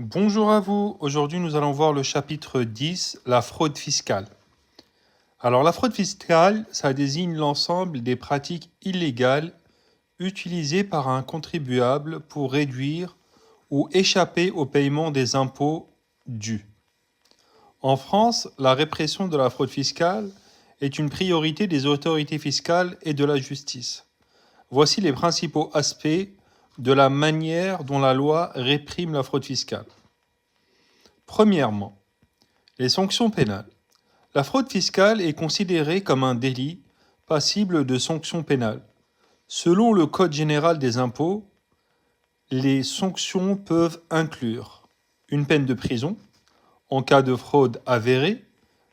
Bonjour à vous, aujourd'hui nous allons voir le chapitre 10, la fraude fiscale. Alors la fraude fiscale, ça désigne l'ensemble des pratiques illégales utilisées par un contribuable pour réduire ou échapper au paiement des impôts dus. En France, la répression de la fraude fiscale est une priorité des autorités fiscales et de la justice. Voici les principaux aspects de la manière dont la loi réprime la fraude fiscale. Premièrement, les sanctions pénales. La fraude fiscale est considérée comme un délit passible de sanctions pénales. Selon le Code général des impôts, les sanctions peuvent inclure une peine de prison. En cas de fraude avérée,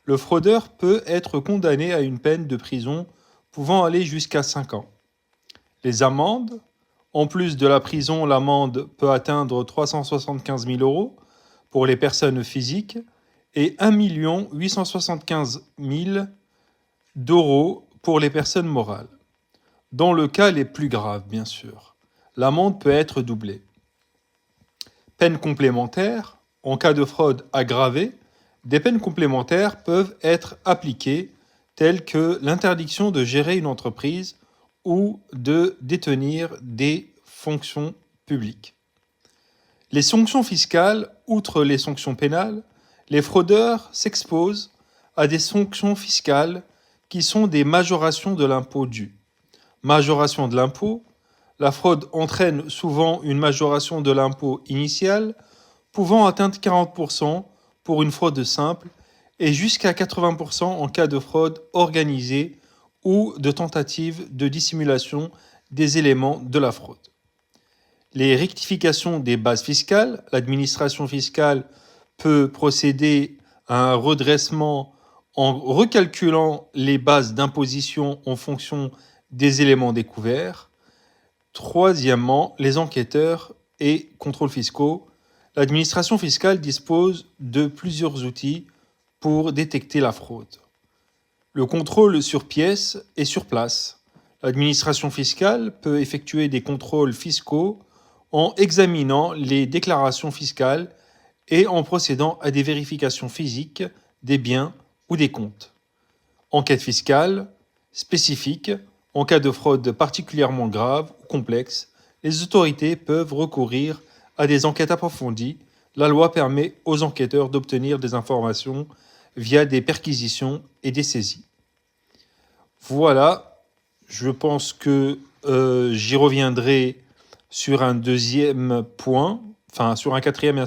le fraudeur peut être condamné à une peine de prison pouvant aller jusqu'à 5 ans. Les amendes, en plus de la prison, l'amende peut atteindre 375 000 € pour les personnes physiques et 1 875 000 € pour les personnes morales. Dans le cas les plus graves, bien sûr, l'amende peut être doublée. Peines complémentaires, en cas de fraude aggravée, des peines complémentaires peuvent être appliquées, telles que l'interdiction de gérer une entreprise ou de détenir des fonctions publiques. Les sanctions fiscales, outre les sanctions pénales, les fraudeurs s'exposent à des sanctions fiscales qui sont des majorations de l'impôt dû. Majoration de l'impôt, la fraude entraîne souvent une majoration de l'impôt initial pouvant atteindre 40% pour une fraude simple et jusqu'à 80% en cas de fraude organisée ou de tentative de dissimulation des éléments de la fraude. Les rectifications des bases fiscales, l'administration fiscale peut procéder à un redressement en recalculant les bases d'imposition en fonction des éléments découverts. Troisièmement, les enquêteurs et contrôles fiscaux. L'administration fiscale dispose de plusieurs outils pour détecter la fraude. Le contrôle sur pièces et sur place. L'administration fiscale peut effectuer des contrôles fiscaux en examinant les déclarations fiscales et en procédant à des vérifications physiques des biens ou des comptes. Enquête fiscale spécifique. En cas de fraude particulièrement grave ou complexe, les autorités peuvent recourir à des enquêtes approfondies. La loi permet aux enquêteurs d'obtenir des informations via des perquisitions et des saisies. Voilà, je pense que j'y reviendrai sur un deuxième point, enfin sur un quatrième et un